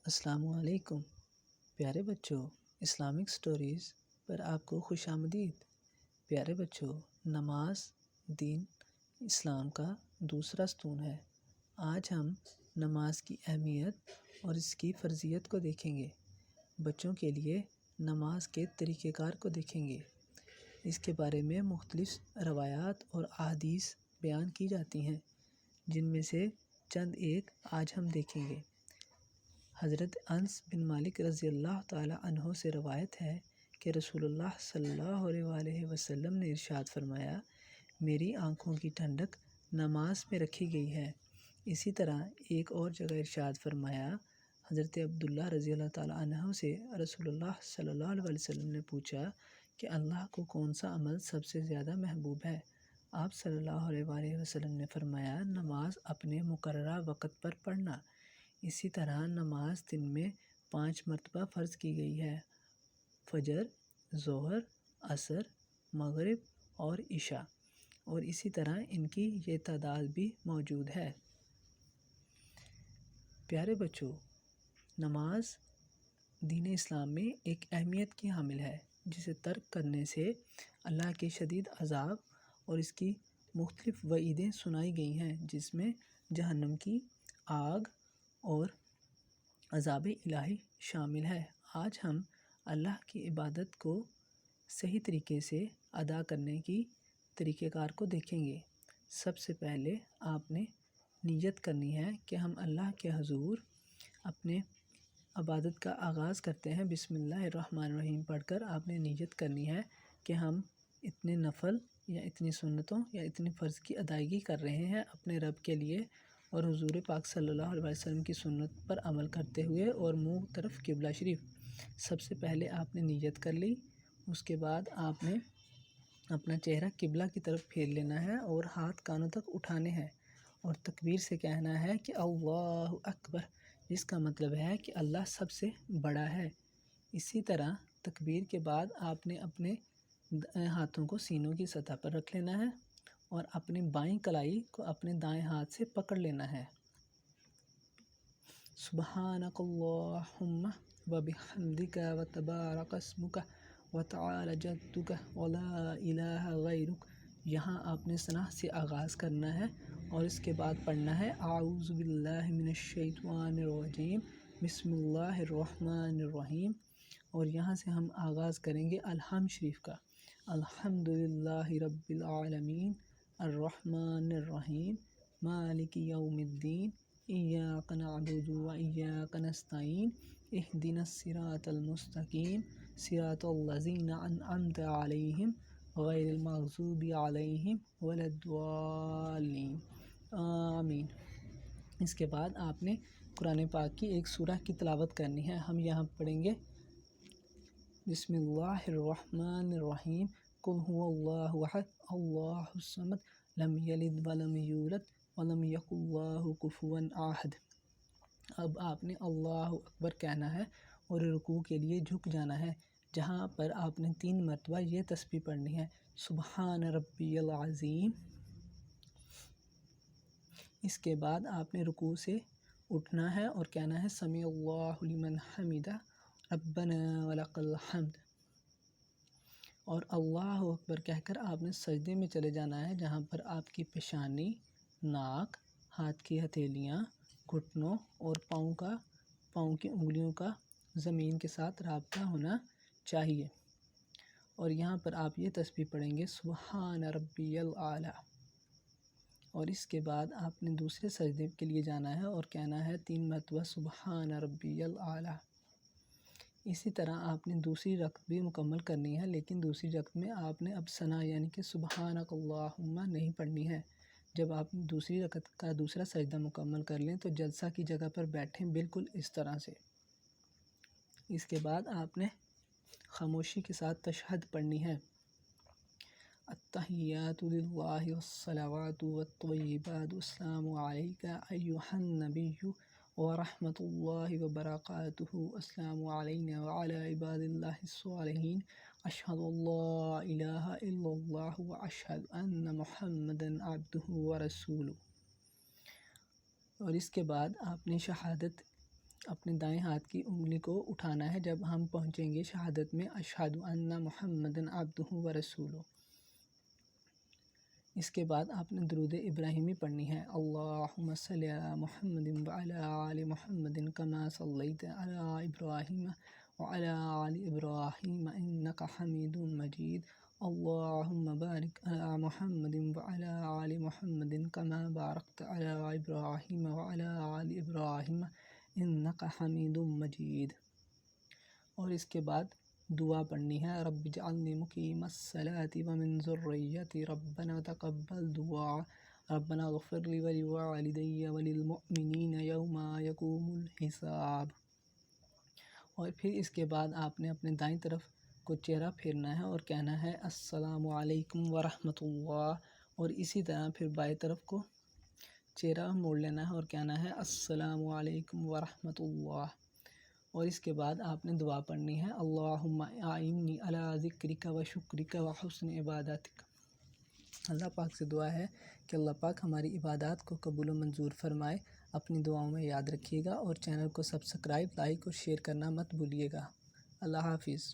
السلام علیکم پیارے بچوں، اسلامک سٹوریز پر آپ کو خوش آمدید۔ پیارے بچوں، نماز دین اسلام کا دوسرا ستون ہے۔ آج ہم نماز کی اہمیت اور اس کی فرضیت کو دیکھیں گے۔ بچوں کے لیے نماز کے طریقہ کار کو دیکھیں گے۔ اس کے بارے میں مختلف روایات اور احادیث بیان کی جاتی ہیں، جن میں سے چند ایک آج ہم دیکھیں گے۔ حضرت انس بن مالک رضی اللہ تعالی عنہ سے روایت ہے کہ رسول اللہ صلی اللہ علیہ وسلم نے ارشاد فرمایا، میری آنکھوں کی ٹھنڈک نماز میں رکھی گئی ہے۔ اسی طرح ایک اور جگہ ارشاد فرمایا، حضرت عبداللہ رضی اللہ تعالی عنہ سے رسول اللہ صلی اللہ علیہ وسلم نے پوچھا کہ اللہ کو کون سا عمل سب سے زیادہ محبوب ہے؟ آپ صلی اللہ علیہ وسلم نے فرمایا، نماز اپنے مقررہ وقت پر پڑھنا۔ اسی طرح نماز دن میں 5 مرتبہ فرض کی گئی ہے: فجر، ظہر، عصر، مغرب اور عشاء، اور اسی طرح ان کی یہ تعداد بھی موجود ہے۔ پیارے بچوں، نماز دین اسلام میں ایک اہمیت کی حامل ہے، جسے ترک کرنے سے اللہ کے شدید عذاب اور اس کی مختلف وعیدیں سنائی گئی ہیں، جس میں جہنم کی آگ اور عذاب الہی شامل ہے۔ آج ہم اللہ کی عبادت کو صحیح طریقے سے ادا کرنے کی طریقہ کار کو دیکھیں گے۔ سب سے پہلے آپ نے نیت کرنی ہے کہ ہم اللہ کے حضور اپنے عبادت کا آغاز کرتے ہیں۔ بسم اللہ الرحمن الرحیم پڑھ کر آپ نے نیت کرنی ہے کہ ہم اتنے نفل یا اتنی سنتوں یا اتنی فرض کی ادائیگی کر رہے ہیں اپنے رب کے لیے، اور حضور پاک صلی اللہ علیہ وسلم کی سنت پر عمل کرتے ہوئے، اور منہ طرف قبلہ شریف۔ سب سے پہلے آپ نے نیت کر لی۔ اس کے بعد آپ نے اپنا چہرہ قبلہ کی طرف پھیر لینا ہے اور ہاتھ کانوں تک اٹھانے ہیں، اور تکبیر سے کہنا ہے کہ اللہ اکبر، جس کا مطلب ہے کہ اللہ سب سے بڑا ہے۔ اسی طرح تکبیر کے بعد آپ نے اپنے ہاتھوں کو سینوں کی سطح پر رکھ لینا ہے، اور اپنی بائیں کلائی کو اپنے دائیں ہاتھ سے پکڑ لینا ہے۔ سبحانک اللہم وبحمدک وتبارک اسمک وتعالی جدک ولا الہ غیرک۔ یہاں آپ نے ثنا سے آغاز کرنا ہے، اور اس کے بعد پڑھنا ہے اعوذ باللہ من الشیطان الرجیم بسم اللہ الرحمن الرحیم، اور یہاں سے ہم آغاز کریں گے الحمد شریف کا۔ الحمدللہ رب العالمین الرحمن الرحیم مالک یوم الدین ایاک نعبد و ایاک نستعین اہدنا الصراط المستقیم صراط الذین انعمت علیہم غیر المغضوب علیہم ولا الضالین آمین۔ اس کے بعد آپ نے قرآن پاک کی ایک سورہ کی تلاوت کرنی ہے۔ ہم یہاں پڑھیں گے بسم اللہ الرحمن الرحیم قل هو اللہ احد اللہ الصمد لم یلد ولم یولد ولم یکن له کفوا احد۔ اب آپ نے اللہ اکبر کہنا ہے اور رکوع کے لیے جھک جانا ہے، جہاں پر آپ نے 3 مرتبہ یہ تسبیح پڑھنی ہے، سبحان ربی العظیم۔ اس کے بعد آپ نے رکوع سے اٹھنا ہے اور کہنا ہے سمیع اللہ لمن حمدہ ربنا ولک الحمد، اور اللہ اکبر کہہ کر آپ نے سجدے میں چلے جانا ہے، جہاں پر آپ کی پیشانی، ناک، ہاتھ کی ہتھیلیاں، گھٹنوں اور پاؤں کی انگلیوں کا زمین کے ساتھ رابطہ ہونا چاہیے، اور یہاں پر آپ یہ تسبیح پڑھیں گے سبحان ربی الاعلی۔ اور اس کے بعد آپ نے دوسرے سجدے کے لیے جانا ہے اور کہنا ہے 3 مرتبہ سبحان ربی الاعلی۔ اسی طرح آپ نے دوسری رکعت بھی مکمل کرنی ہے، لیکن دوسری رکعت میں آپ نے اب ثنا یعنی کہ سبحانک اللہم نہیں پڑھنی ہے۔ جب آپ دوسری رکعت کا دوسرا سجدہ مکمل کر لیں تو جلسہ کی جگہ پر بیٹھیں، بالکل اس طرح سے۔ اس کے بعد آپ نے خاموشی کے ساتھ تشہد پڑھنی ہے، التحیات للہ والصلوات والطیبات السلام علیک ایہا النبی ورحمۃ اللہ وبرکاتہ السلام علینا وعلی عباد اللہ الصالحین اشہد ان لا الہ الا اللہ واشہد ان محمدا عبدہ ورسولہ۔ اور اس کے بعد آپ نے شہادت اپنے دائیں ہاتھ کی انگلی کو اٹھانا ہے جب ہم پہنچیں گے شہادت میں اشہد ان محمد عبدہ و رسولہ۔ اس کے بعد آپ نے درود ابراہیمی پڑھنی ہے، اللہم صلی علی محمد وعلی آل محمد کما صلیت علی ابراہیم وعلی آل ابراہیم انک حمید مجید، اللہم بارک علی محمد وعلی آل محمد کما بارکت علی ابراہیم وعلی آل ابراہیم انک حمید مجید۔ اور اس کے بعد دعا پڑھنی ہے، رب اجعلنی مقیم الصلاۃ ومن ذریتی ربنا تقبل دعا، ربنا اغفر لی ولوالدی وللمؤمنین یوم یقوم الحساب۔ اور پھر اس کے بعد آپ نے اپنے دائیں طرف کو چہرہ پھیرنا ہے اور کہنا ہے السلام علیکم ورحمۃ اللہ، اور اسی طرح پھر بائیں طرف کو چہرہ موڑ لینا ہے اور کہنا ہے السلام علیکم ورحمۃ اللہ۔ اور اس کے بعد آپ نے دعا پڑھنی ہے، اللہم اعنی علی ذکرک و شکرک و حسن عبادتک۔ اللہ پاک سے دعا ہے کہ اللہ پاک ہماری عبادات کو قبول و منظور فرمائے۔ اپنی دعاؤں میں یاد رکھیے گا اور چینل کو سبسکرائب، لائک اور شیئر کرنا مت بھولیے گا۔ اللہ حافظ۔